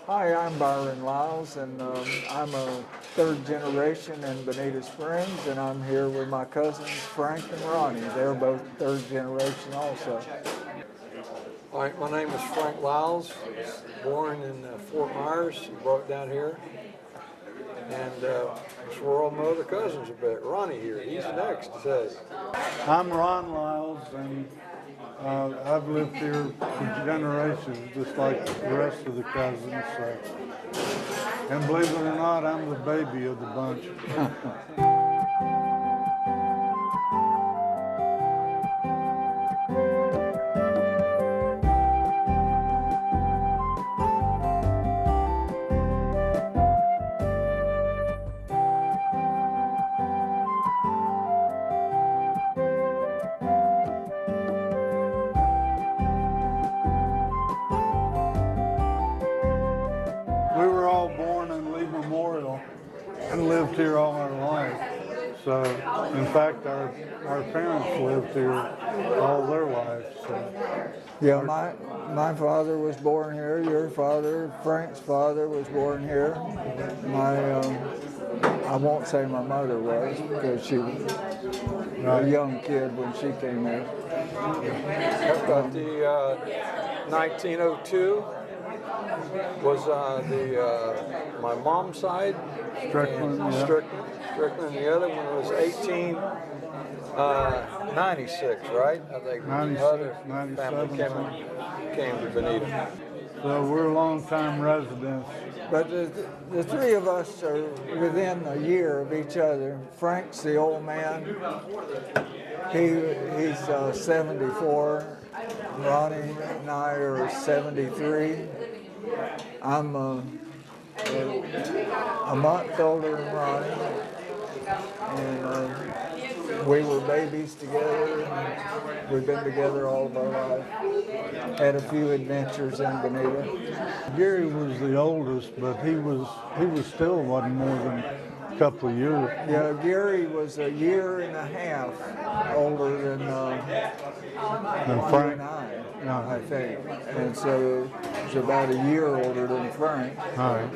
Hi, I'm Byron Lyles, and I'm a third generation in Bonita Springs, and I'm here with my cousins Frank and Ronnie. They're both third generation also. All right, my name is Frank Lyles, born in Fort Myers, brought down here, and so we're all my other cousins a bit. Ronnie here, he's next to say. I'm Ron Lyles, and I've lived here for generations, just like the rest of the cousins. And believe it or not, I'm the baby of the bunch. We were all born in Lee Memorial and lived here all our life. So, in fact, our parents lived here all their lives. So. Yeah, my father was born here. Your father, Frank's father, was born here. I won't say my mother was because she was a young kid when she came here. About the 1902 was my mom's side, Strickland, and yeah. Strickland. The other one was 1896, right? I think 96, the other 97, family came to Bonita. So we're long-time residents. But the three of us are within a year of each other. Frank's the old man. He's 74. Ronnie and I are 73. I'm a month older than Ronnie, and we were babies together. And we've been together all of our life. Had a few adventures in Bonita. Gary was the oldest, but he was still wasn't more than a couple of years. Yeah, Gary was a year and a half older than Frank. and No. I think. And so he's about a year older than Frank. All right.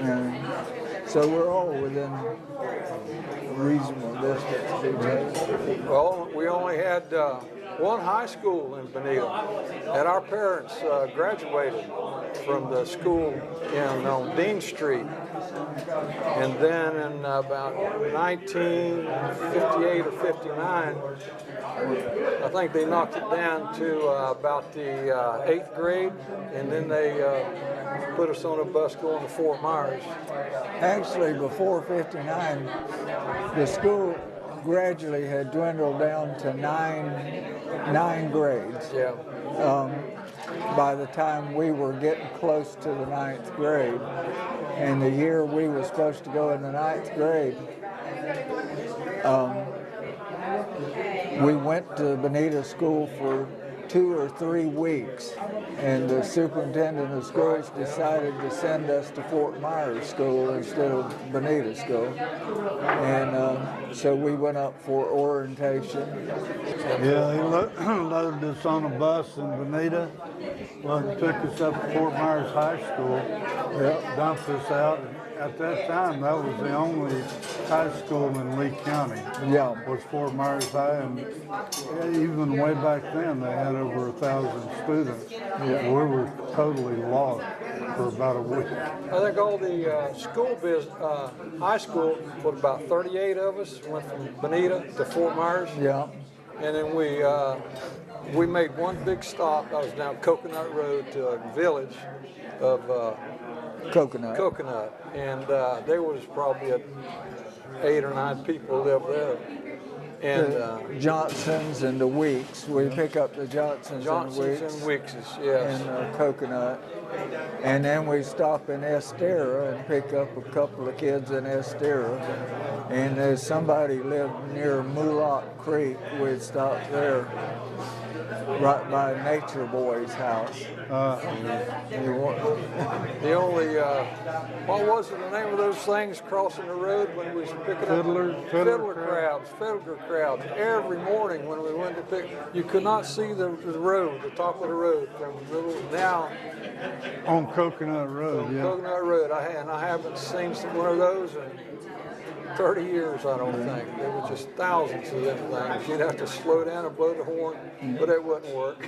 And so we're all within reasonable distance of each other. Well, we only had one high school in Bonita, and our parents graduated from the school on Dean Street. And then in about 1958 or 59, I think they knocked it down to about the 8th grade, and then they put us on a bus going to Fort Myers. Actually, before 59, the school gradually had dwindled down to nine grades. Yeah. By the time we were getting close to the 9th grade, and the year we were supposed to go in the 9th grade, we went to Bonita School for 2 or 3 weeks, and the superintendent of schools decided to send us to Fort Myers School instead of Bonita School. And so we went up for orientation. Yeah, he loaded us on a bus in Bonita. Well, he took us up to Fort Myers High School, dumped us out. At that time, that was the only high school in Lee County. Yeah. Was Fort Myers High, and even way back then, they had over 1,000 students. Yeah. We were totally lost for about a week. I think all the high school, with about 38 of us, went from Bonita to Fort Myers. Yeah. And then we made one big stop. I was down Coconut Road to a village of Coconut, and there was probably 8 or 9 people lived there. And the Johnsons and the Weeks. We pick up the Johnsons and Weeks, yes. And Coconut. And then we stop in Estera and pick up a couple of kids in Estera. And there's somebody lived near Moolock Creek, we'd stop there. right by Nature Boy's house. You want- The only, what was the name of those things crossing the road when we was picking up? Fiddler crabs. Every morning when we went to pick, you could not see the road, the top of the road from little, now On Coconut Road, yeah. Coconut Road. I haven't seen one of those in 30 years, I don't think. There were just thousands of them things. You'd have to slow down and blow the horn, but it wouldn't work.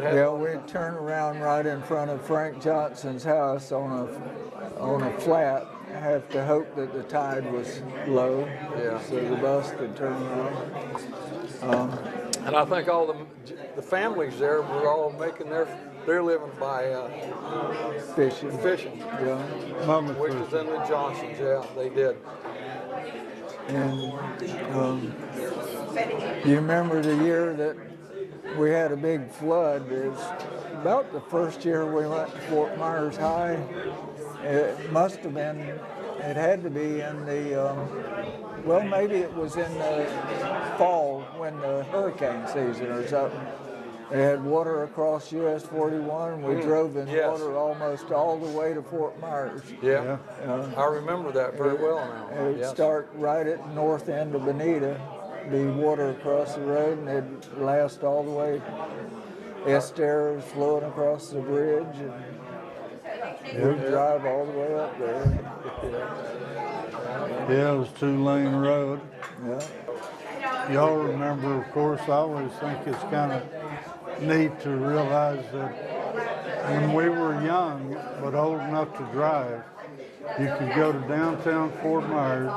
Yeah, we'd turn around right in front of Frank Johnson's house on a flat. Have to hope that the tide was low, Yeah. so the bus could turn around. And I think all the families there were all making their living by Fishing. fishing, Mama which Fish. was in the Johnsons. Yeah, they did. And you remember the year that we had a big flood? It was about the first year we went to Fort Myers High. It must have been, it had to be in the, well, maybe it was in the fall when the hurricane season or something. They had water across US 41. We drove in Yes. water almost all the way to Fort Myers. Yeah, I remember that very well now. It'd Yes. start right at the north end of Bonita, be water across the road, and it'd last all the way. Esters flowing across the bridge, and we'd drive all the way up there. Yeah, it was 2-lane road. Yeah. Y'all remember, of course, I always think it's kind of neat to realize that when we were young, but old enough to drive, you could go to downtown Fort Myers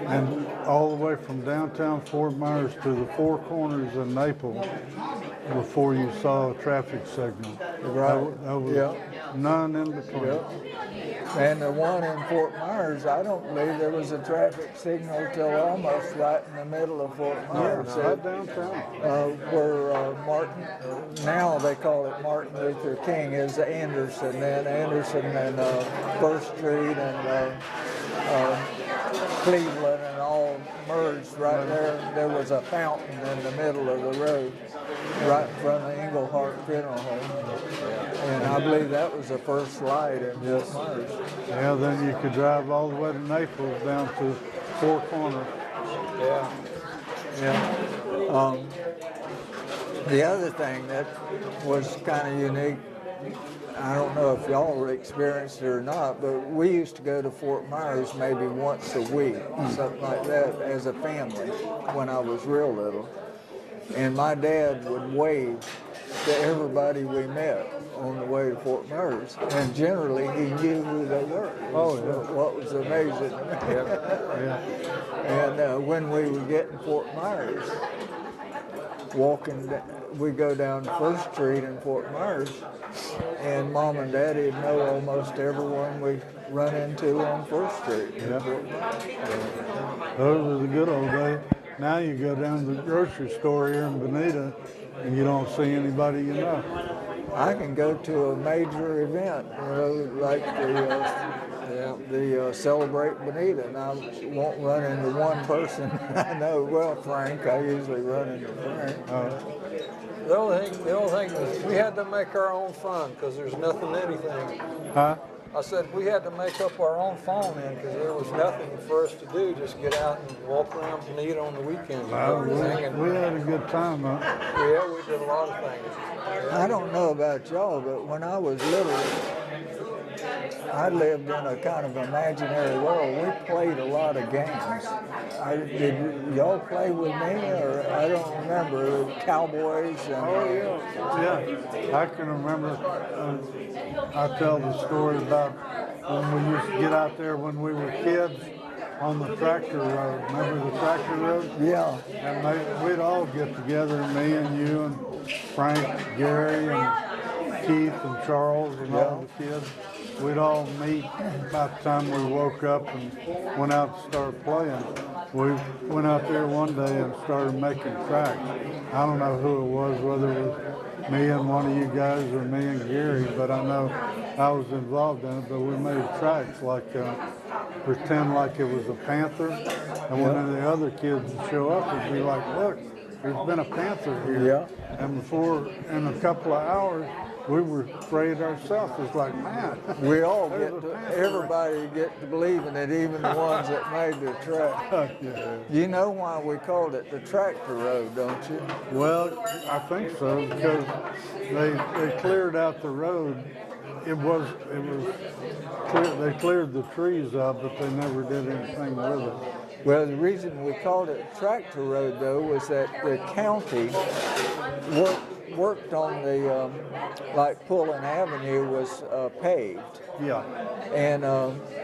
and all the way from downtown Fort Myers to the Four Corners of Naples before you saw a traffic signal. Right. That was Yeah. none in between. Yep. And the one in Fort Myers, I don't believe there was a traffic signal till almost right in the middle of Fort Myers. Right downtown. Where Martin, now they call it Martin Luther King, is Anderson. Then Anderson and First Street and Cleveland and all merged right there. There was a fountain in the middle of the road, right in front of the Englehart Funeral Home. And I believe that was the first light in Fort Myers. Yeah, then you could drive all the way to Naples down to Four Corners. Yeah. Yeah. The other thing that was kind of unique, I don't know if y'all experienced it or not, but we used to go to Fort Myers maybe once a week, something like that, as a family when I was real little. And my dad would wave to everybody we met on the way to Fort Myers, and generally he knew who they were. Oh, yeah. What was amazing. Yeah. And when we would get in Fort Myers, we go down First Street in Fort Myers, and Mom and Daddy know almost everyone we run into on First Street. Yeah. Those were the good old days. Now you go down to the grocery store here in Bonita, and you don't see anybody you know. I can go to a major event, like the Celebrate Bonita, and I won't run into one person I know. Well, Frank, I usually run into Frank. The only thing was we had to make our own fun because there's nothing, anything. Huh? I said we had to make up our own phone in because there was nothing for us to do, just get out and walk around Bonita on the weekends and everything. And We had a good time, huh? yeah, we did a lot of things. I don't know about y'all, but when I was little, I lived in a kind of imaginary world. We played a lot of games. Did y'all play with me, or I don't remember, Cowboys? And, Yeah, I can remember. I tell the story about when we used to get out there when we were kids on the tractor road. Remember the tractor road? Yeah. And we'd all get together, me and you and Frank, Gary, and Keith and Charles and all the kids. We'd all meet about the time we woke up and went out and started playing. We went out there one day and started making tracks. I don't know who it was, whether it was me and one of you guys or me and Gary, but I know I was involved in it. But we made tracks like pretend like it was a panther, and when the other kids would show up, it'd be like, look, there's been a panther here. Yeah. And before, in a couple of hours, we were afraid ourselves. It's like, man. We all there's get a to, panther. everybody get to believe in it, even the ones that made the track. Yeah. You know why we called it the tractor road, don't you? Well, I think so, because they cleared out the road. It was clear, they cleared the trees out, but they never did anything with it. Well, the reason we called it tractor road, though, was that the county worked on the, like Pullen Avenue was paved. Yeah. And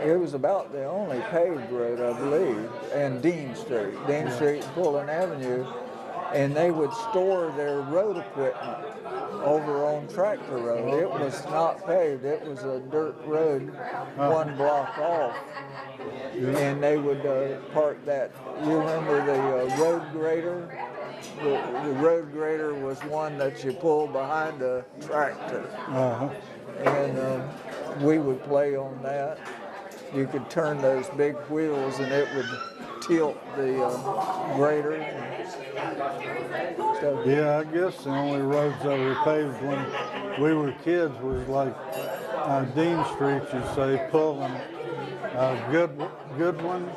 it was about the only paved road, I believe, and Dean Street and Pullen Avenue. And they would store their road equipment over on Tractor Road. It was not paved, it was a dirt road 1 block off. And they would park that. You remember the road grader? The road grader was one that you pull behind a tractor. Uh-huh. And we would play on that. You could turn those big wheels and it would tilt the grader and stuff. Yeah, I guess the only roads that were paved when we were kids was like Dean Street, you say, Pullen, Goodwin,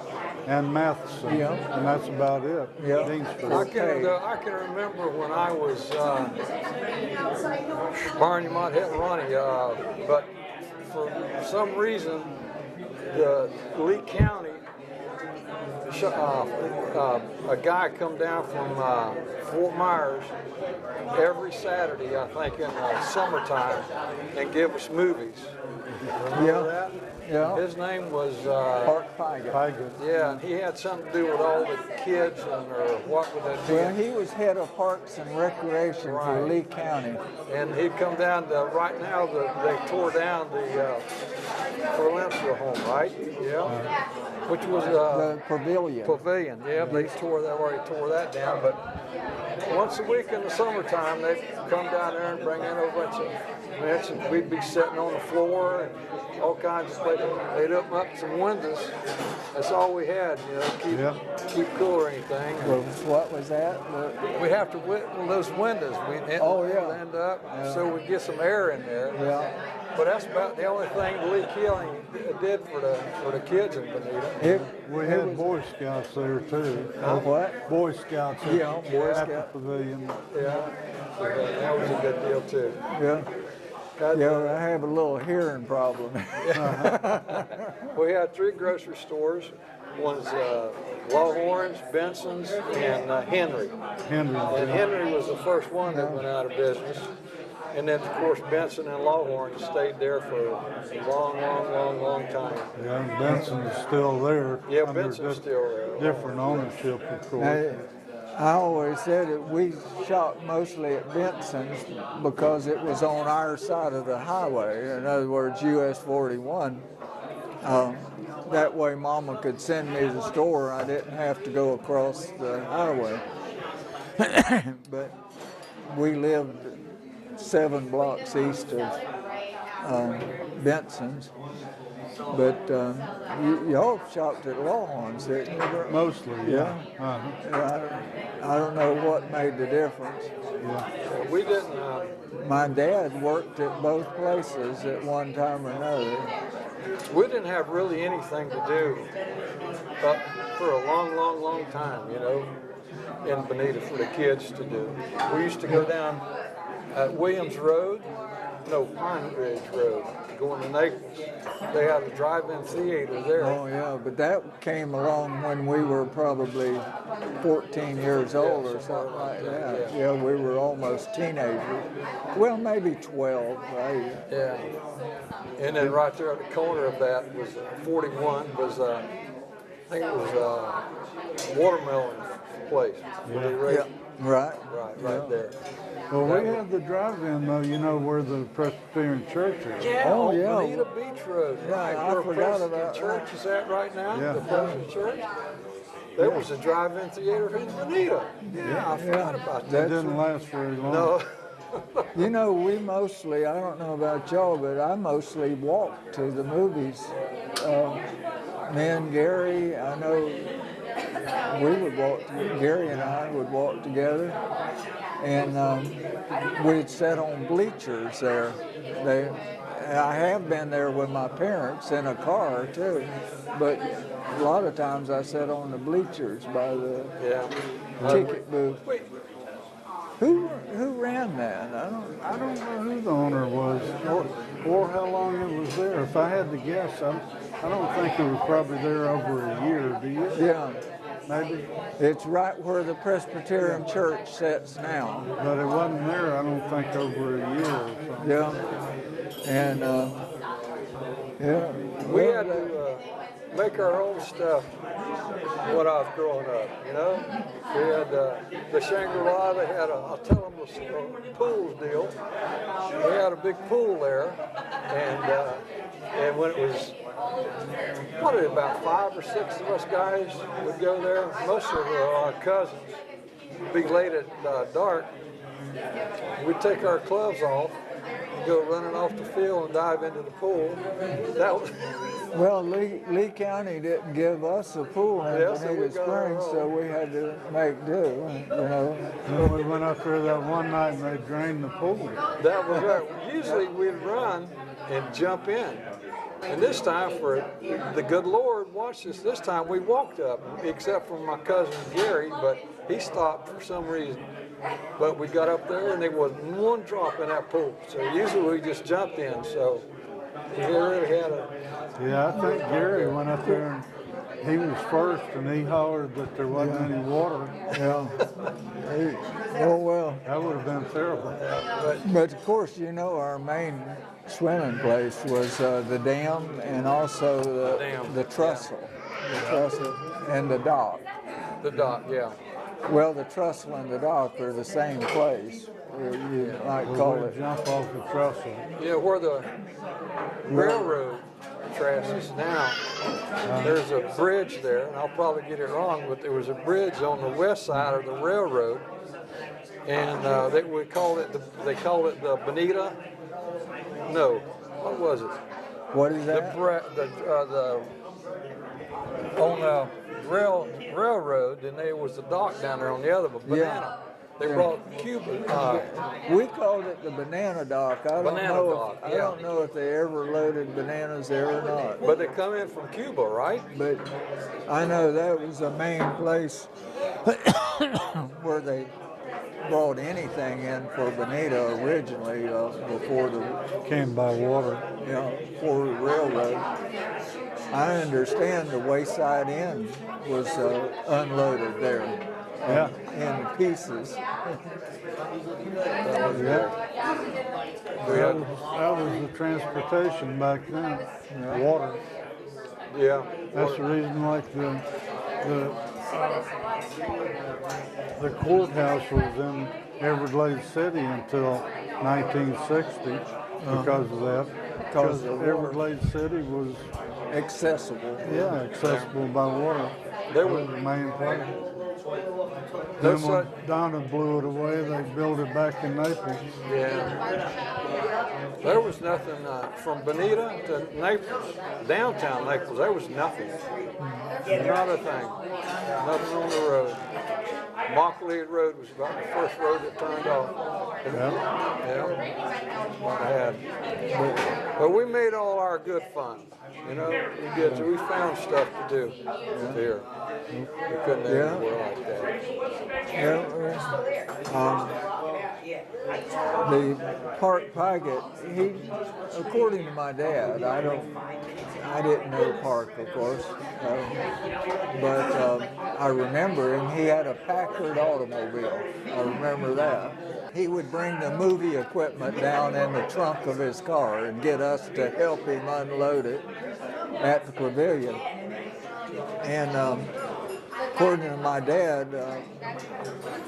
and Matheson. Yeah. And that's about it. Yeah. Dean Street. I can remember when I was, Byron, you might hit Ronnie, but for some reason, the Lee County, a guy come down from Fort Myers every Saturday, I think, in the summertime, and give us movies. Remember that? Yeah. His name was Park Pygott. Pygott. yeah, and he had something to do with all the kids and or what would that be? Well, he was head of Parks and Recreation for Right. Lee County. And he'd come down to, right now, they tore down the Valencia home, right? Yeah. Which was The pavilion. pavilion. Yeah, they already tore that down. But once a week in the summertime, they'd come down there and bring in a bunch of mitts, and we'd be sitting on the floor and all kinds of stuff. They'd open up some windows. That's all we had, you know, keep cool or anything. Well, what was that? We have to whittle those windows. Oh, yeah. End up so we get some air in there. Yeah. But that's about the only thing Lee County did for the kids in Bonita. We had Boy Scouts there too. What? Boy Scouts at, Yeah, Boy at Scout. the pavilion. Yeah, so that was a good deal too. Yeah. Yeah, I have a little hearing problem. We had 3 grocery stores. One's Lawhorns, Benson's, and Henry. Henry. And Henry was the first one that went out of business. And then, of course, Benson and Lawhorn stayed there for a long time. Yeah, and Benson's still there. Yeah, under Benson's still there. different ownership, of course. I always said that we shot mostly at Benson's because it was on our side of the highway. In other words, US 41. That way Mama could send me to the store. I didn't have to go across the highway. But we lived 7 blocks east of Benson's. But y'all shopped at Lawhorns, didn't you? Mostly, yeah. I don't know what made the difference. We didn't. My dad worked at both places at one time or another. We didn't have really anything to do for a long time, you know, in Bonita for the kids to do. We used to go down at Williams Road, Pine Ridge Road, going to Naples. They had a drive-in theater there. Oh yeah, but that came along when we were probably 14 years old or something like that. Yeah, we were almost teenagers. Well, maybe 12, right? Yeah. And then right there at the corner of that was 41 was I think it was a watermelon place. Where they raised, Right. right there. Well, we had the drive-in, though, you know, where the Presbyterian church is. Yeah, Oh, on yeah. Bonita Beach Road. Right, I where forgot Presbyterian about Church is at right now, Yeah. the Presbyterian Church. There was a drive-in theater in Bonita. Yeah, I forgot about It that. didn't last very long. No. You know, we mostly, I don't know about y'all, but I mostly walked to the movies. Me and Gary, I know we would walk, Gary and I would walk together, and we'd sit on bleachers there. I have been there with my parents in a car too, but a lot of times I sat on the bleachers by the ticket booth. Wait, Who ran that? I don't know who the owner was or how long it was there. If I had to guess, I don't think it was probably there over a year. Do you? Yeah, Maybe. it's right where the Presbyterian Church sits now. But it wasn't there, I don't think, over a year or something. Yeah, and yeah, we had to make our own stuff when I was growing up, you know? We had the Shangri-La, they had a Telemus pools deal. We had a big pool there, and when it was probably about 5 or 6 of us guys would go there, most of our cousins, be late at dark, we'd take our gloves off, go running off the field and dive into the pool. That was well, Lee County didn't give us a pool in Yeah, so we Bonita got our Springs, own. so we had to make do, you know. And we went up there that one night and they drained the pool. That was right. Usually we'd run and jump in. And this time, for the good Lord, watch this. This time we walked up, except for my cousin Gary, but he stopped for some reason. But we got up there and there wasn't one drop in that pool. So usually we just jumped in. So we really had a. Yeah, I think Gary went up there and he was first and he hollered that there wasn't any water. Yeah. Oh well. That would have been terrible. But of course, you know, our main swimming place was the dam and also the trestle, and the dock. The dock, yeah. Well, the trestle and the dock are the same place. You might call We'd it. jump off the trestle. Yeah, where the railroad track is now, there's a bridge there, and I'll probably get it wrong, but there was a bridge on the west side of the railroad, and they called it the Bonita. No, what was it? What is The that? on the railroad, and there was the dock down there on the other, but Banana. They brought Cuba. We called it the banana dock. I Banana don't know if they ever loaded bananas there or not. But they come in from Cuba, right? But I know that was the main place where they brought anything in for Bonita originally before the Came by water. before the railroad. I understand the Wayside Inn was unloaded there. Yeah. In pieces. That was the transportation back then. Water. Yeah. That's the reason, like the courthouse was in Everglades City until 1960 because of that. Because Everglades City was Accessible. accessible by water. They That were- was the main place. There's Then when Donna blew it away, they built it back in Naples. Yeah. There was nothing from Bonita to Naples, downtown Naples. There was nothing. Not a thing. Nothing on the road. Mocklead Road was about the first road that turned off. Yeah. What I had. But we made all our good fun. You know, we did. So we found stuff to do here. We couldn't have anywhere like that. The Park Pygott, according to my dad, I didn't know Park, of course, but I remember him, he had a Packard automobile. I remember that. He would bring the movie equipment down in the trunk of his car and get us to help him unload it at the pavilion. And according to my dad,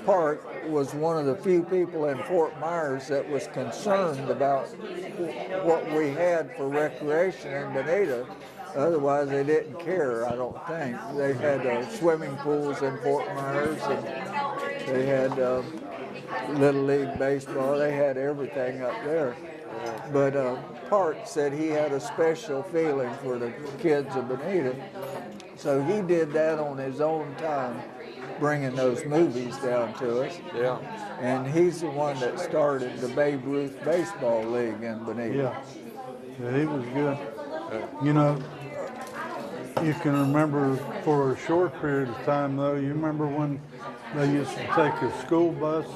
Park was one of the few people in Fort Myers that was concerned about what we had for recreation in Bonita. Otherwise, they didn't care, I don't think. They had swimming pools in Fort Myers, and they had Little League baseball. They had everything up there. But Park said he had a special feeling for the kids of Bonita. So he did that on his own time, bringing those movies down to us. Yeah. And he's the one that started the Babe Ruth Baseball League in Bonita. Yeah, he was good. You know, you can remember for a short period of time, though, you remember when they used to take a school bus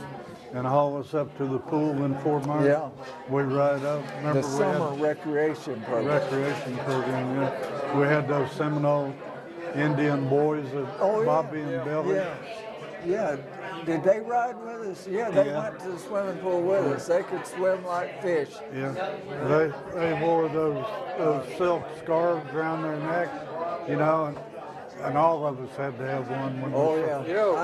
and haul us up to the pool in Fort Myers? Yeah. We ride up. Remember The we summer had recreation a program. recreation program, yeah. We had those Seminole Indian boys, Bobby and Billy. Yeah. Yeah. Did they ride with us? Yeah, they Yeah. went to the swimming pool with us. They could swim like fish. Yeah, they wore those silk scarves around their neck, you know, and all of us had to have one. When Oh we yeah. You know,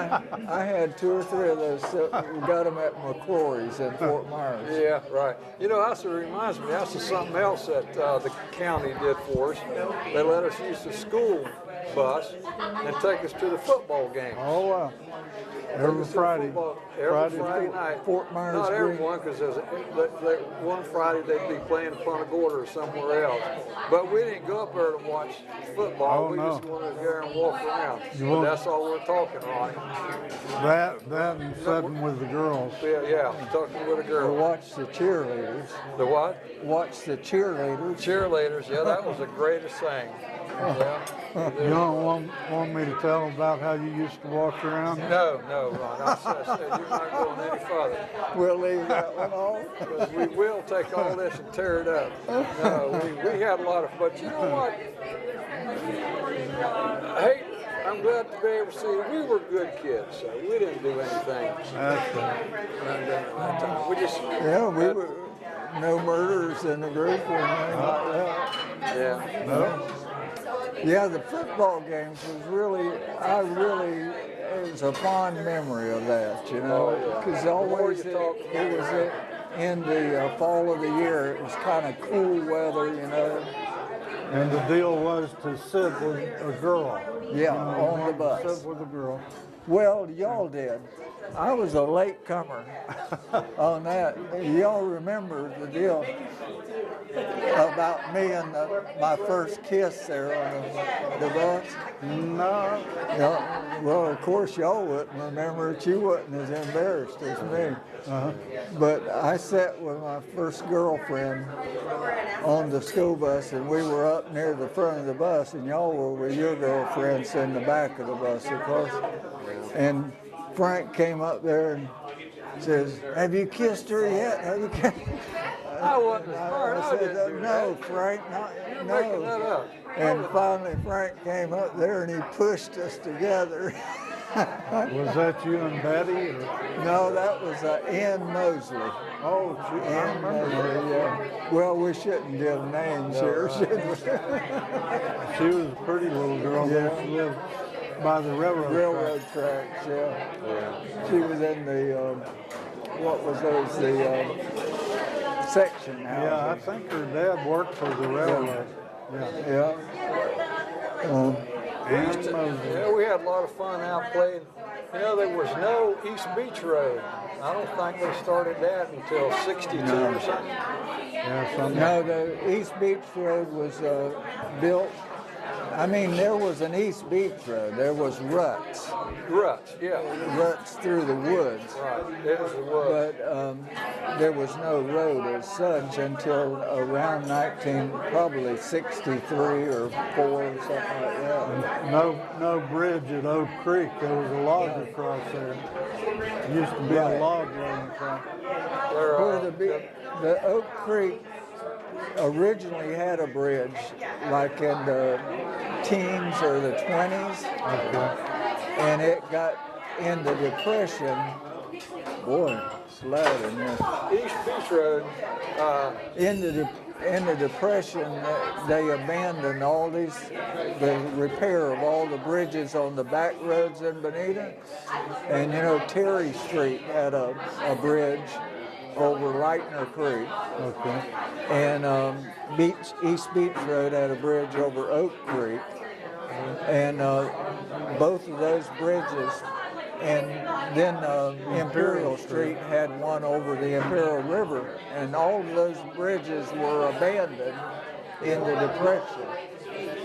I had 2 or 3 of those. We got them at McCrory's in Fort Myers. yeah, right. You know, that's what reminds me. That's something else that the county did for us. They let us use the school bus and take us to the football game. Oh wow! Every Take us to the Friday, football- Every Friday night. Fort Myers Not Green. everyone, because one Friday they'd be playing in Punta Gorda or somewhere else. But we didn't go up there to watch football. Oh, We no. just wanted to go and walk around. You But want- that's all we're talking, Ronnie. that and sitting with the girls. Yeah, talking with a Or girl. watch the cheerleaders. The what? Watch the cheerleaders. Cheerleaders. Yeah, that was the greatest thing. Yeah. You don't want me to tell them about how you used to walk around? No, Ron. I said you're not going any further. We'll leave that one off. Because we will take all this and tear it up. No, we had a lot of, but you know what? Hey, I'm glad to be able to see we were good kids, so we didn't do anything. That's right. That time. We just, Yeah, we were no murderers in the group or anything like that. yeah. No? Yeah, the football games was really, it was a fond memory of that, you know, Oh, yeah. because The more always you it talk- was in the fall of the year. It was kind of cool weather, you know. And the deal was to sit with a girl. Yeah, You know, on the you bus. Sit with a girl. Well, y'all did. I was a late comer on that. Y'all remember the deal about me and my first kiss there on the bus? No. Yeah, well, of course, y'all wouldn't remember it. You wasn't as embarrassed as me. But I sat with my first girlfriend on the school bus, and we were up near the front of the bus, and y'all were with your girlfriends in the back of the bus, of course. And Frank came up there and says, "Have you kissed her yet? Have you kissed?" I wasn't smart. I said, didn't do "No, that. Frank, You're making that no." up. And finally, Frank came up there and he pushed us together. Was that you and Betty? Or? No, that was Ann Mosley. Oh, gee, I Ann remember her. Mosley, yeah. Well, we shouldn't give names here, should we? She was a pretty little girl. Yeah. She lived by the railroad. Railroad tracks, yeah. She was in the, what was those, the section Yeah, I houses. think her dad worked for the railroad. Yeah. Yeah. And Moses. Yeah, we had a lot of fun out playing. You know, there was no East Beach Road. I don't think they started that until 62 or something. Yeah, some No, the East Beach Road was built. I mean, there was an East Beach Road. There was ruts Ruts, through the woods. right. It was the wood. But there was no road as such until around probably 63 or 4 or something like that. no bridge at Oak Creek. There was a log across there. It used to be Right. a log running across. There, Where the Oak Creek originally had a bridge, like in the teens or the 20s, Okay. and it got into depression. Boy, it's loud in here. East Beach Road, In the depression, they abandoned all the repair of all the bridges on the back roads in Bonita. And you know, Terry Street had a bridge over Lightner Creek. Okay. And East Beach Road had a bridge over Oak Creek. And both of those bridges, and then Imperial Street had one over the Imperial River, and all of those bridges were abandoned in the Depression.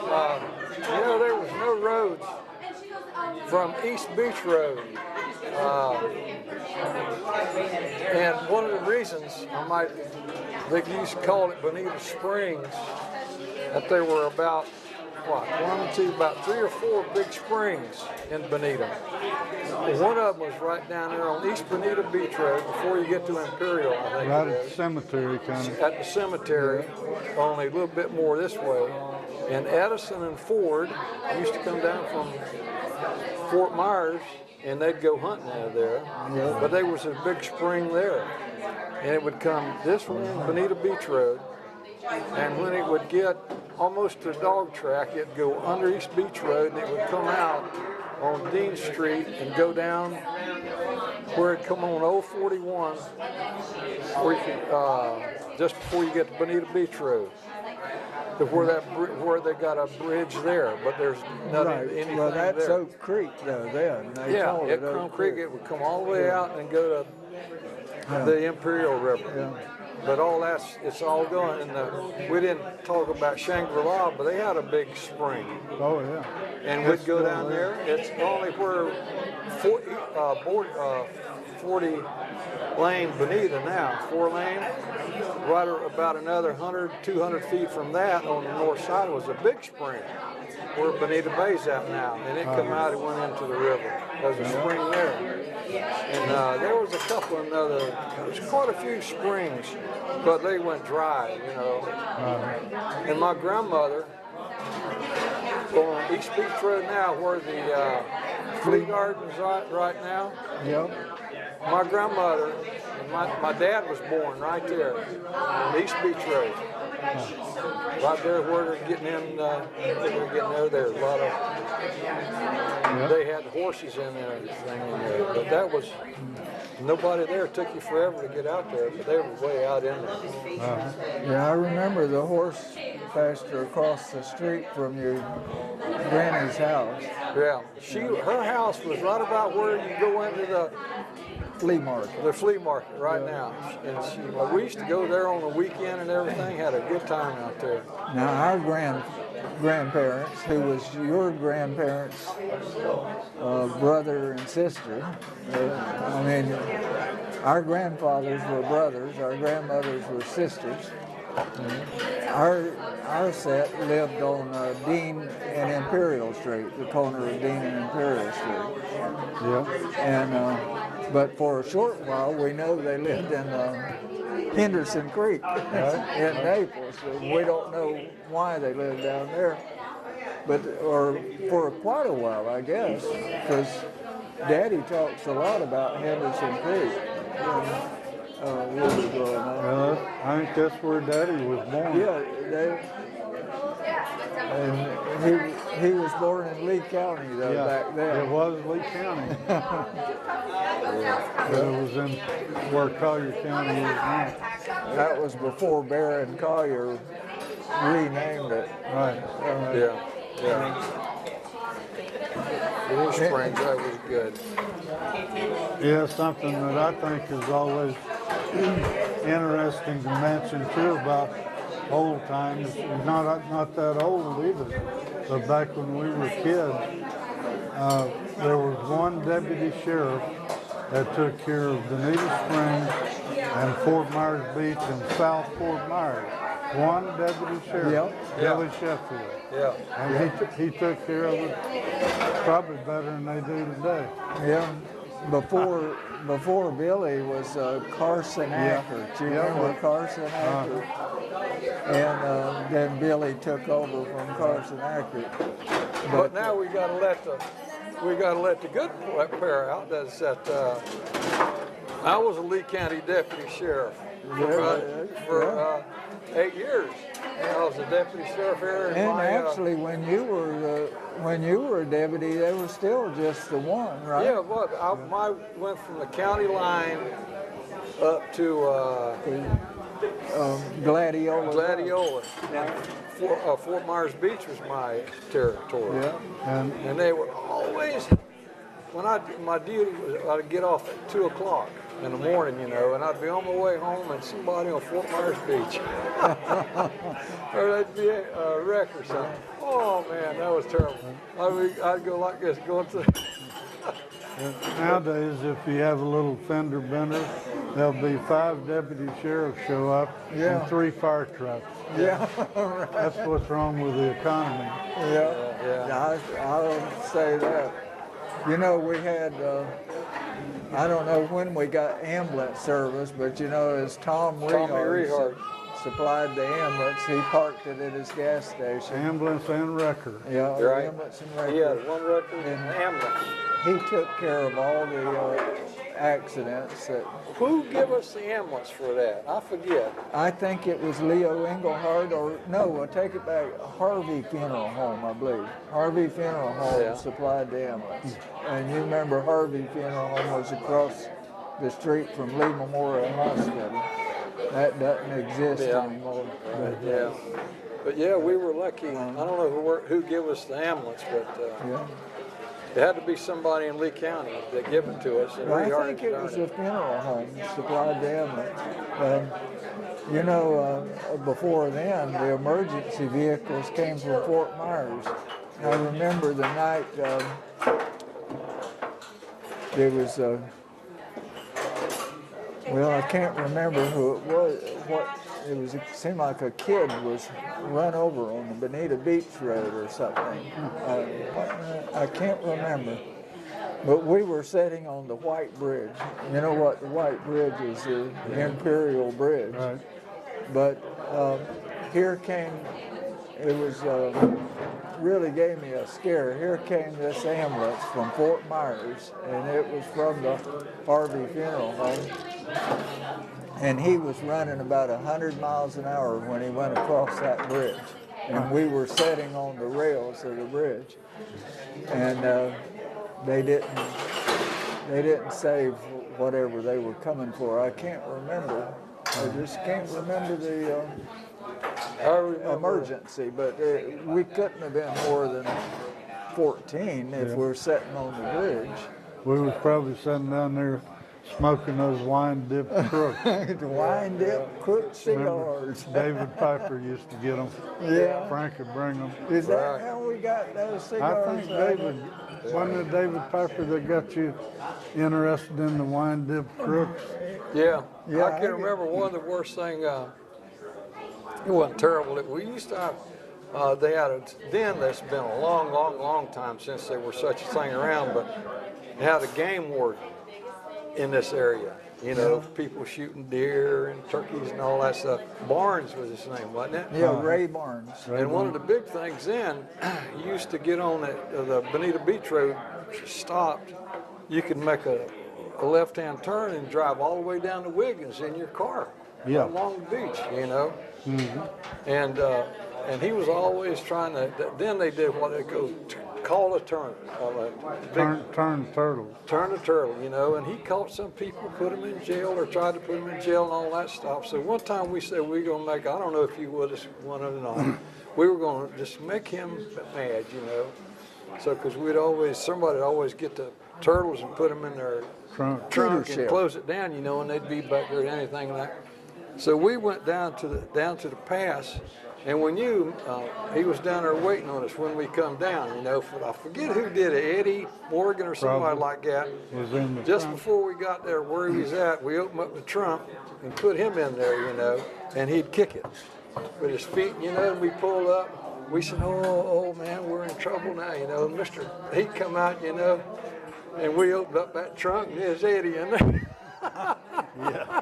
You know, there was no roads from East Beach Road. And one of the reasons they used to call it Bonita Springs, that there were about, about 3 or 4 big springs in Bonita. Well, one of them was right down there on East Bonita Beach Road before you get to Imperial, I think Right it at is. the cemetery, kind of. At the cemetery, only a little bit more this way. And Edison and Ford used to come down from Fort Myers and they'd go hunting out of there. But there was a big spring there. And it would come this way, Bonita Beach Road. And when it would get almost to the dog track, it'd go under East Beach Road and it would come out on Dean Street and go down where it come on Old 41, where you can, just before you get to Bonita Beach Road. To where they got a bridge there, but there's nothing, anything Well, that's there. Oak Creek though. Then they Yeah, called at it Oak Crum Creek, it would come all the way out and go to the Imperial River. Yeah. But all it's all going. And we didn't talk about Shangri-La, but they had a big spring. Oh, yeah. And we'd go down there. It's only where 40 lane Bonita now, 4 lane. Right about another 100, 200 feet from that on the north side was a big spring where Bonita Bay's at now. And it come out and went into the river. There's a spring there. And there was a couple of there's quite a few springs, but they went dry, you know. And my grandmother, on East Beach Road now, where the flea garden's right now, Yep. my grandmother, and my dad was born right there on East Beach Road. Right there where they're getting in, there's a lot of, they had horses in there and everything in there. But that was, nobody there. It took you forever to get out there, but they were way out in there. Yeah, I remember the horse pasture across the street from your granny's house. Yeah, her house was right about where you go into the Flea market. flea market right now. And we used to go there on the weekend and everything, had a good time out there. Now our grandparents, who was your grandparents' brother and sister, our grandfathers were brothers, our grandmothers were sisters. Our set lived on Dean and Imperial Street, the corner of Dean and Imperial Street. Yeah. And but for a short while, we know they lived in Henderson Creek in Naples. We don't know why they lived down there, or for quite a while, I guess, because Daddy talks a lot about Henderson Creek. We were growing up. I think that's where Daddy was born. Yeah, and he was born in Lee County though back then. It was Lee County. But it was in where Collier County is now. That was before Baron Collier renamed it. Right. Blue Springs, that was good. Yeah, something that I think is always interesting to mention too about old times. Not that old either, but back when we were kids, there was one deputy sheriff that took care of Bonita Springs and Fort Myers Beach and South Fort Myers. One deputy sheriff, Billy Sheffield. Yeah. And he took care of it probably better than they do today. Yeah. Before Billy was Carson Acker. Do you remember Carson Acker? And then Billy took over from Carson Acker. But now we got to let the good pair out. That's that. I was a Lee County deputy sheriff for 8 years. And I was a deputy sheriff here. And actually, when you were a deputy, they were still just the one, right? Yeah, but I went from the county line up to Gladiola. And Fort Myers Beach was my territory. Yeah. And they were always, my duty was, I'd get off at 2 o'clock in the morning, you know, and I'd be on my way home and somebody on Fort Myers Beach. Or that'd be a wreck or something. Oh man, that was terrible. I'd go like this, going to. Nowadays, if you have a little fender bender, there'll be 5 deputy sheriffs show up Yeah. and 3 fire trucks. Yeah, That's what's wrong with the economy. yeah. I'll say that. You know, we had, I don't know when we got ambulance service, but you know, as Tom Rehard supplied the ambulance, he parked it at his gas station. Ambulance and wrecker. Yeah, Right. ambulance and He record. had one record and an ambulance. He took care of all the accidents that, Who gave us the ambulance for that? I forget. I think it was Leo Engelhard, or no, I take it back, Harvey Funeral Home, I believe. Harvey Funeral Home Yeah. supplied the ambulance. And you remember Harvey Funeral Home was across the street from Lee Memorial Hospital. That doesn't exist Yeah. anymore. Yeah. But yeah, we were lucky. I don't know who gave us the ambulance, but Yeah. it had to be somebody in Lee County that gave it to us. And I Rehard think it was done a funeral home supplied the ambulance. You know, before then, the emergency vehicles came from Fort Myers. I remember the night there was well, I can't remember who it was. It seemed like a kid was run over on the Bonita Beach Road or something. I can't remember. But we were sitting on the White Bridge. You know what the White Bridge is, the Imperial Bridge. Right. But here came, it was, really gave me a scare. Here came this ambulance from Fort Myers, and it was from the Harvey Funeral Home. And he was running about 100 miles an hour when he went across that bridge. And we were sitting on the rails of the bridge. And they didn't save whatever they were coming for. I can't remember. I just can't remember the emergency, but we couldn't have been more than 14 if we're sitting on the bridge. We was probably sitting down there smoking those wine dipped crooks. The wine dip, cooked cigars. David Piper used to get them. Yeah. Frank would bring them. Is that how we got those I cigars? think David, wasn't it David Piper that got you interested in the wine dipped crooks? Yeah, Yeah, I I can get- remember one of the worst things. It wasn't terrible. We used to have. They had a den that's been a long time since there was such a thing around. But they had a game warden in this area. You know, people shooting deer and turkeys and all that stuff. Barnes was his name, wasn't it? Yeah, Ray Barnes. And one of the big things then, you used to get on the Bonita Beach Road, stopped, you could make a left-hand turn and drive all the way down to Wiggins in your car along the beach, you know. And he was always trying to, then they did what they call a turn. Turn turtle. Turn a turtle, you know, and he caught some people, put them in jail or tried to put them in jail and all that stuff. So one time we said we were going to make, I don't know if you would have one or not, we were going to just make him mad, you know. So, because somebody would always get the turtles and put them in their trunk and close it down, you know, and they'd be back there and anything like that. So we went down to the pass, and we knew he was down there waiting on us when we come down, you know. I forget who did it, Eddie Morgan or somebody like that. Was in the Just trunk. before we got there where he was at, we opened up the trunk and put him in there, you know, and he'd kick it with his feet, you know, and we pulled up. We said, oh man, we're in trouble now, you know. He'd come out, you know, and we opened up that trunk and there's Eddie in there. Yeah.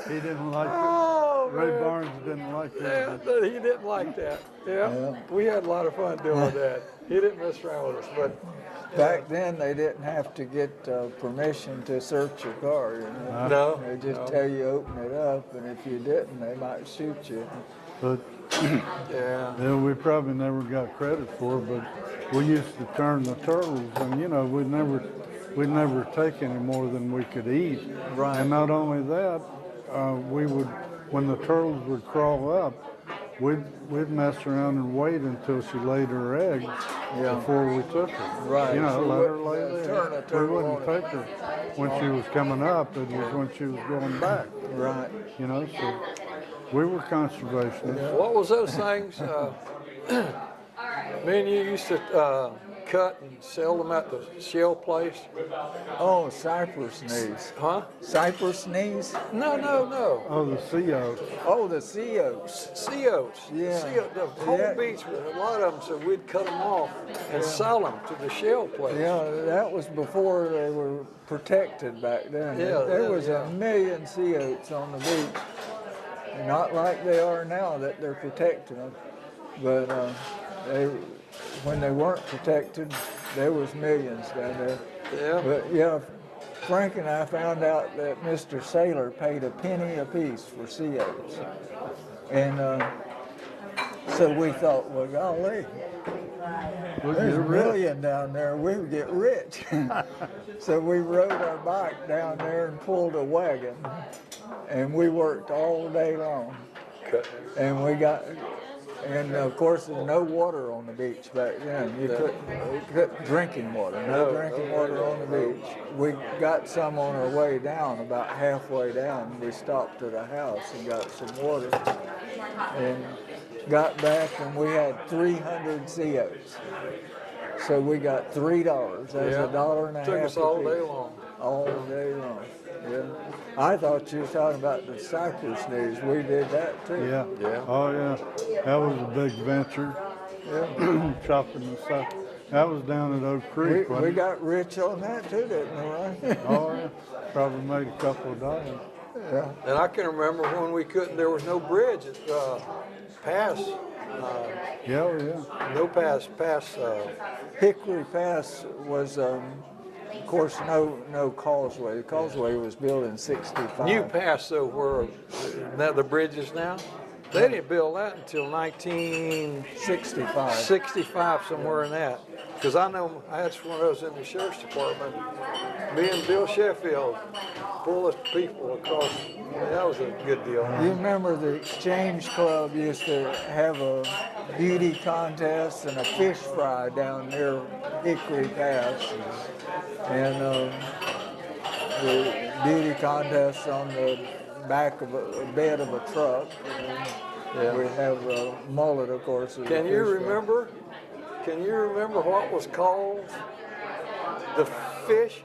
He didn't like it. Oh, Ray man. Barnes didn't like Yeah, that. but he didn't like that. Yeah. We had a lot of fun doing that. He didn't mess around with us, but Back then, they didn't have to get permission to search your car, you know. no. They just tell you open it up, and if you didn't, they might shoot you. But Yeah. we probably never got credit for it, but we used to turn the turtles, and you know, we'd never take any more than we could eat. Right. And not only that, we would, when the turtles would crawl up, we'd mess around and wait until she laid her eggs before we took her. Right. You know, So let her what- lay turn a there. We turtle wouldn't on take her when she was coming up. It was when she was going back. Right. You know, so we were conservationists. What was those things? Me and you used to cut and sell them at the shell place. Oh, cypress knees. Huh? Cypress knees? No. Oh, the sea oats. Oh, the sea oats. Sea oats. Yeah. The whole Yeah. beach, a lot of them, so we'd cut them off and sell them to the shell place. Yeah, that was before they were protected back then. Yeah, There was yeah. a million sea oats on the beach. Not like they are now that they're protecting them. But when they weren't protected, there was millions down there. Yeah. But yeah, Frank and I found out that Mr. Saylor paid a penny apiece for sea oats. And so we thought, well, golly, there's a million down there, we would get rich. So we rode our bike down there and pulled a wagon, and we worked all day long. And and of course there's no water on the beach back then. You couldn't drinking water, no drinking water on the beach. We got some on our way down, about halfway down. We stopped at a house and got some water and got back, and we had 300 sea oats. So we got $3. That's $1.50. Took us all day long. All day long. Yeah. I thought you were talking about the cypress knees. We did that too. Yeah. Yeah. Oh, yeah. That was a big venture. Yeah. Chopping the stuff. That was down at Oak Creek. We wasn't it? got rich on that too, didn't we, Ron? Oh, yeah. Probably made a couple of dollars. Yeah. And I can remember when we couldn't, there was no bridge at Pass. Yeah, oh, yeah. No pass. Hickory Pass was, of course, no causeway. The causeway was built in '65. New Pass, though, where now the bridge is now. They didn't build that until 1965, 65. somewhere in that. Because I know that's when I was in the sheriff's department. Me and Bill Sheffield pulled us people across. That was a good deal. You remember the Exchange Club used to have a beauty contest and a fish fry down near Hickory Pass. And the beauty contest on the back of a bed of a truck. And we have a mullet, of course. as a Can you fish fry. remember? Can you remember what was called the fish?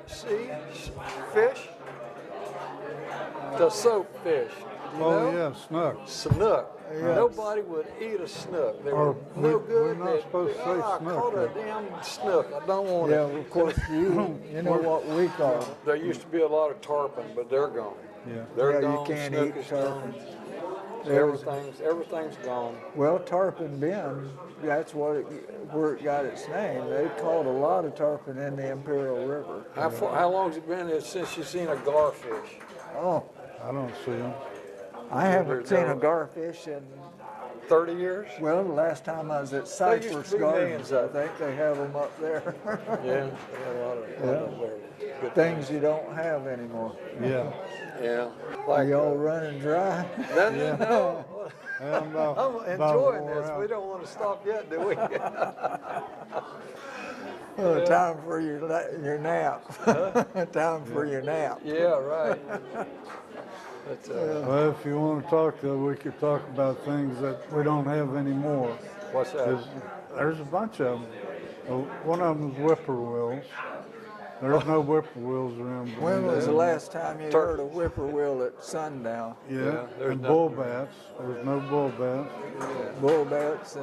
The soap fish. You Oh, know? yeah, snook. Snook. Yes. Nobody would eat a snook. They Or were no we're good. not supposed to say I snook, caught a though. damn snook. I don't want Yeah, it. of course, you know what we call them. There used to be a lot of tarpon, but they're gone. Yeah. They're Yeah, you gone. can't Snook eat is tarpon. gone. There was- Everything's gone. Well, Tarpon Bend, that's where it got its name. They caught a lot of tarpon in the Imperial River. How long's it been since you've seen a garfish? Oh, I don't see them. I haven't seen a garfish in, 30 years? well, the last time I was at There used Cypress to be Gardens, millions I of them. think they have them up there. Yeah, they had a lot of good Things you don't have anymore. Yeah. Yeah. Are Like, y'all running dry? no. Hell no. I'm About enjoying wore this. out. We don't want to stop yet, do we? Time for your nap. Time for your nap. Yeah, right. But, Well, if you want to talk, we could talk about things that we don't have anymore. what's that? There's a bunch of them. One of them is whippoorwills. There's no whippoorwills around. When was the Bermuda. last time you heard a whippoorwill at sundown? Yeah, there's and nothing. bull bats. There's no bull bats. Bull bats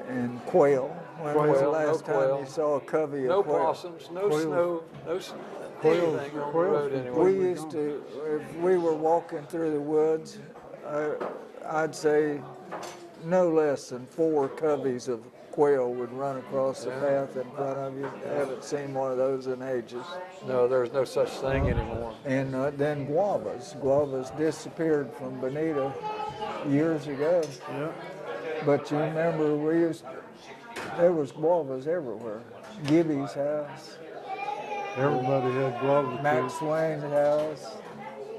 and quail. When was the Quail, no last time quail. you saw a covey No of quail? possums, no Quails. snow, anything on the Quails road can anyway. We used to, if we were walking through the woods, I'd say no less than 4 coveys of quail would run across the path in front of you. I haven't seen one of those in ages. No, there's no such thing anymore. And then guavas. Guavas disappeared from Bonita years ago. Yeah. But you remember there was guavas everywhere. Gibby's house, Everybody had guava Max trees. Swain's house,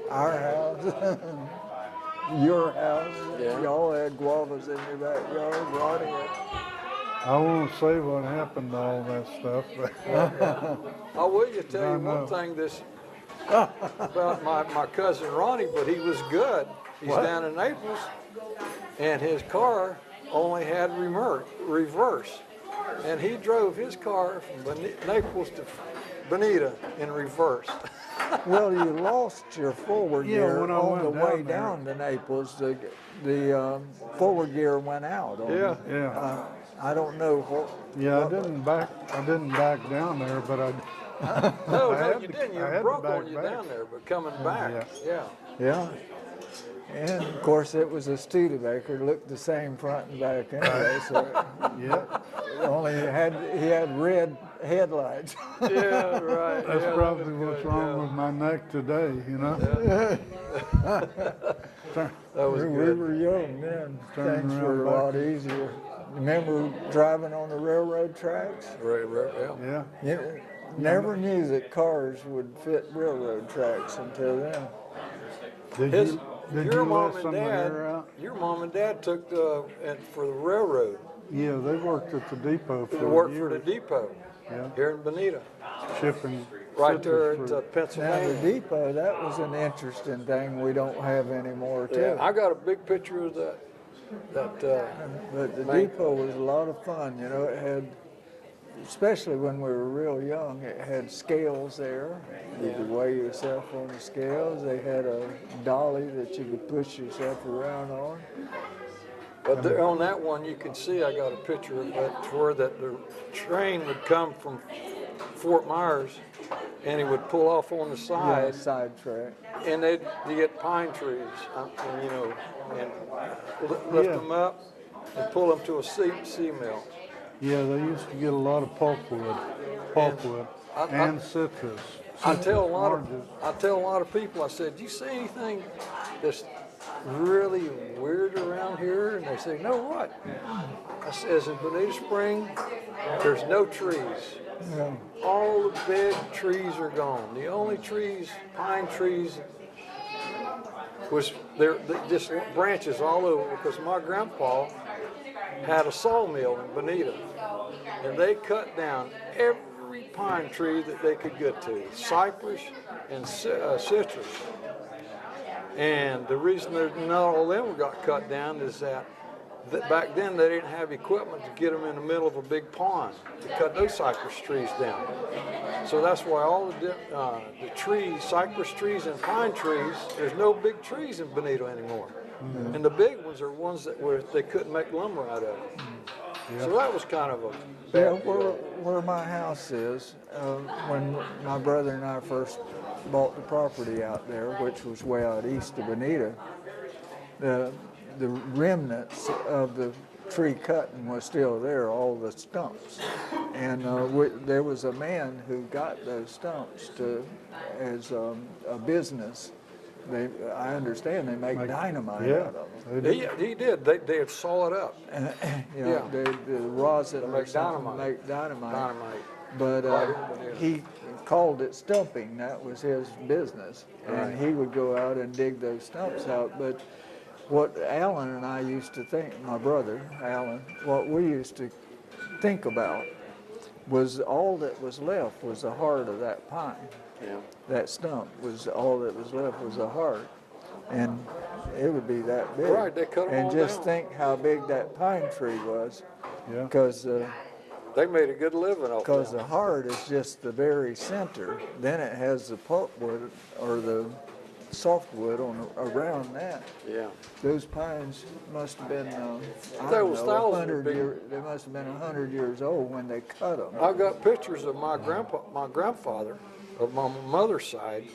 our house, your house. Yeah. Y'all had guavas in your backyard. Ronnie had. I won't say what happened to all that stuff, but I will you tell you I one know. thing about my cousin Ronnie, but he was good. He's down in Naples, and his car only had reverse. And he drove his car from Naples to Bonita in reverse. Well, you lost your forward Yeah, gear when I on went the way down there. down to Naples. The forward gear went out. Yeah. Yeah. I don't know what. Yeah, I didn't back down there, but I No, I no, had you to- didn't. You I had to broke back on you back. down there, but coming back, yeah. Yeah. And of course, it was a Studebaker. Looked the same front and back anyway. So Yeah, only he had red headlights. Yeah, right. that's yeah, probably that was what's good, wrong yeah. with my neck today, you know? That was we good. were young then. Turn Things around were a back. lot easier. Remember driving on the railroad tracks? Right, yeah. Yeah. You never knew that cars would fit railroad tracks until then. Did Your you mom let and some of dad, your out? your mom and dad took for the railroad. Yeah, they worked at the depot They for worked years, for the depot Yeah. here in Bonita, shipping right there citrus at fruit. Now the Pennsylvania. depot, that was an interesting thing we don't have anymore too. Yeah, I got a big picture of that. But the Bank. depot was a lot of fun. You know, it had, especially when we were real young, it had scales there. You could weigh yourself on the scales. They had a dolly that you could push yourself around on. But there, on that one, you can see I got a picture of that where that the train would come from Fort Myers, and he would pull off on the Yeah, side, sidetrack. and they'd get pine trees, and, you know, and lift Yeah. them up and pull them to a sea mill. Yeah, they used to get a lot of pulpwood, I- and citrus. I tell a lot Oranges. of people, I said, "Do you see anything that's really weird around here?" And they say, "No, what?" I says, "In Bonita Spring, there's no trees. Yeah. All the big trees are gone. The only trees, pine trees, was there just branches all over because my grandpa had a sawmill in Bonita, and they cut down every pine tree that they could get to, cypress and citrus. And the reason that not all of them got cut down is that back then they didn't have equipment to get them in the middle of a big pond to cut those cypress trees down. So that's why all the trees, cypress trees and pine trees, there's no big trees in Bonita anymore. And the big ones are ones that they couldn't make lumber out of. So that was kind of a Yeah, bad deal. where my house is, when my brother and I first bought the property out there, which was way out east of Bonita, the remnants of the tree cutting was still there, all the stumps. And there was a man who got those stumps as a business. I understand they make dynamite Yeah, out of them. they did. He did. They'd saw it up. You know, Yeah. the rosin or make something dynamite. make dynamite. Dynamite. But he called it stumping. That was his business. And he would go out and dig those stumps out. But what Alan and I used to think, my brother, Alan, what we used to think about was all that was left was the heart of that pine. Yeah. That stump was all that was left was the heart. And it would be that big. Right, they cut 'em and all just down. think how big that pine tree was. Yeah. Because They made a good living off because that. the heart is just the very center. Then it has the pulpwood or the softwood around that. Yeah. Those pines must have been, I There don't was know, thousands of 100 big- years. They must have been 100 years old when they cut them. I got pictures of my grandfather, of my mother's side.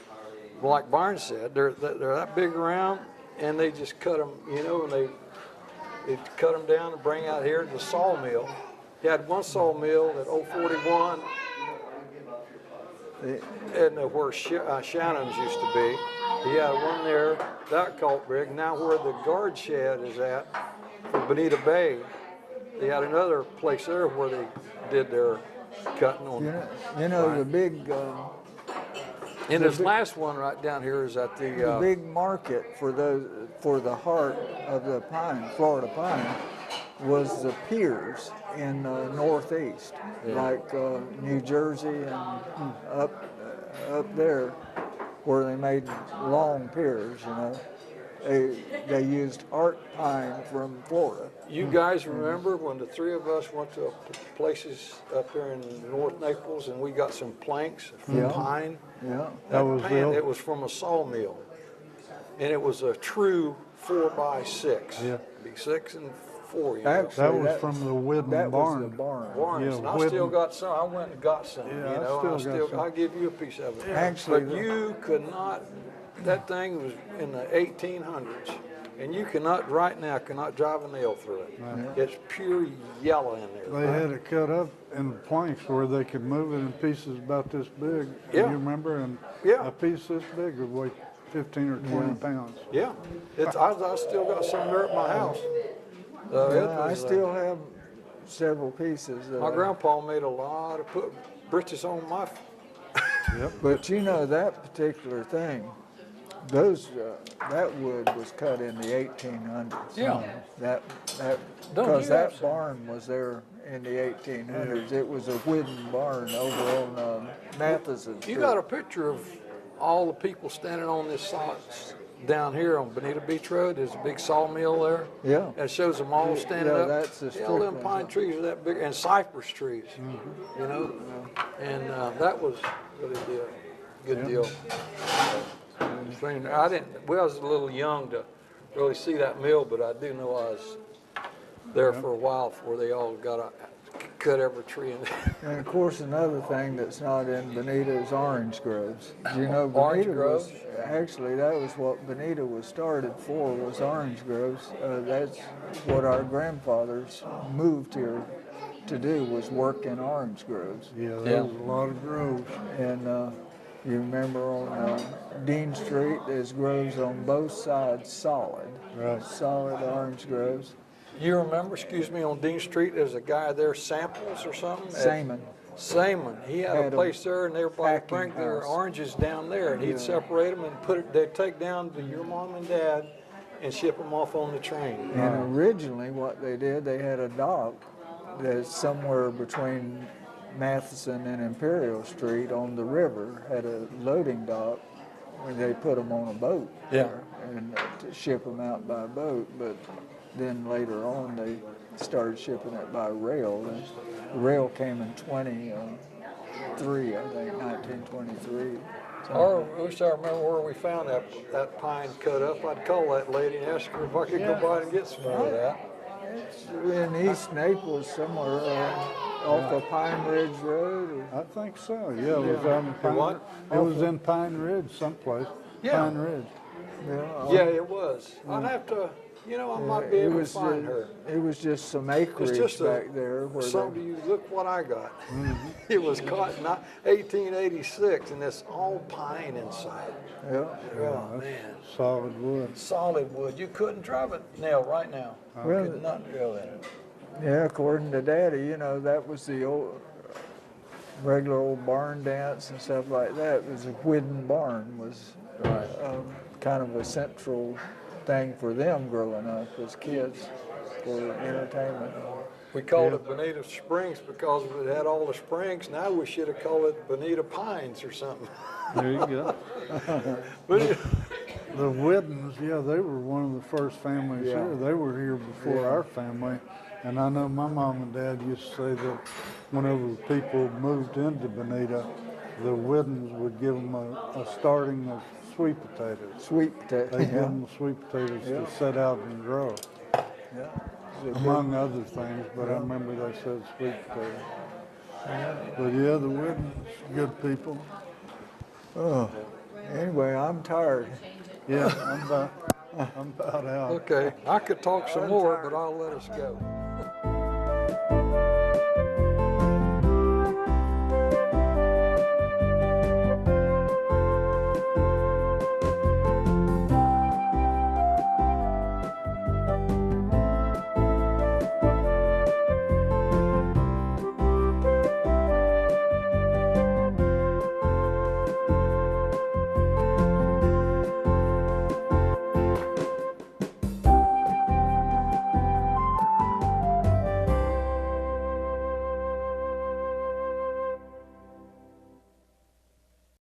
Like Barnes said, they're that big around, and they just cut them, you know, and they cut them down and bring out here to the sawmill. He had one sawmill at 041, and where Shannon's used to be. He had one there, that caught big. Now where the guard shed is at, for Bonita Bay, they had another place there where they did their cutting on. You know the big, And this last one right down here is at the the, big market for the heart of the pine, Florida pine, was the piers in Northeast, like New Jersey and up there, where they made long piers, you know. they used art pine from Florida. You guys remember when the three of us went to places up there in North Naples and we got some planks from Yeah. pine? Yeah. That was Pan, the- it was from a sawmill, and it was a true 4x6. Yeah. Be 6 and 4. You know. Actually, That was that- from the Whidden That was barn. the barn. Barns, Yeah, and I still Whidden. got some. I went and got some. Yeah, you I know, still got some. I'll give you a piece of it. Actually, but you could not. That thing was in the 1800s, and you cannot right now cannot drive a nail through it. It's pure yellow in there. They had it cut up in planks where they could move it in pieces about this big. Yeah. You remember? And Yeah. a piece this big would weigh 15 or 20 pounds. Yeah, I still got some there at my house. It I was, still have several pieces. my grandpa made a lot of put britches on my. But you know, that particular thing, that wood was cut in the 1800s. Yeah. Don't Because you that have- barn was there in the 1800s. It was a wooden barn over on Matheson Street. You got a picture of all the people standing on this side down here on Bonita Beach Road. There's a big sawmill there. Yeah. That shows them all standing Yeah, up. that's the All them Stricklands. pine trees are that big, and cypress trees. You know, and that was really a good deal. I didn't. Well, I was a little young to really see that mill, but I do know I was there for a while before they all cut every tree in there. And of course, another thing that's not in Bonita is orange groves. Do you know Orange Bonita was, groves? actually, that was what Bonita was started for, was orange groves. That's what our grandfathers moved here to do, was work in orange groves. Yeah, there Yeah. was a lot of groves. And you remember on Dean Street, there's groves on both sides, solid. Right. Solid orange groves. You remember, excuse me, on Dean Street, there's a guy there, Samples or something? Salmon. Salmon. He had Had a a place there, and everybody packing bring their house. oranges down there, and he'd separate them and put it. They'd take down to your mom and dad, and ship them off on the train. And originally what they did, they had a dock that's somewhere between Matheson and Imperial Street on the river, had a loading dock where they put them on a boat. Yeah. there and to ship them out by boat, but then later on they started shipping it by rail. And the rail came in 23, I think, 1923. Or I wish I remember where we found that pine cut up. I'd call that lady and ask her if I could go by and get some more of that. It's in East Naples somewhere off of Pine Ridge Road. I think so. Yeah, it was out in Pine. what? It was in Pine Ridge someplace. Yeah. Pine Ridge. Yeah, it was. I'd have to, I might be able to find her. It was just some acreage just back there where Some they, of you look what I got. It was caught in 1886, and it's all pine inside. yeah. Oh man, Solid wood. solid wood. You couldn't drive a nail right now. Well, Could not drill in it. Yeah, according to Daddy, that was the old regular old barn dance and stuff like that. It was a wooden barn was kind of a central thing for them growing up as kids for entertainment. We called it Bonita Springs because it had all the springs. Now we should have called it Bonita Pines or something. There you go. But it- The Whiddens, yeah, they were one of the first families Yeah. here. They were here before our family. And I know my mom and dad used to say that whenever people moved into Bonita, the Whiddens would give them a starting of sweet potatoes. Sweet potato. They give them sweet potatoes to set out and grow, Yeah. among other things, but I remember they said sweet potatoes. But yeah, the Whiddens, good people. Oh, anyway, I'm tired. Yeah, I'm about out. okay, I could talk some more, but I'll let us go.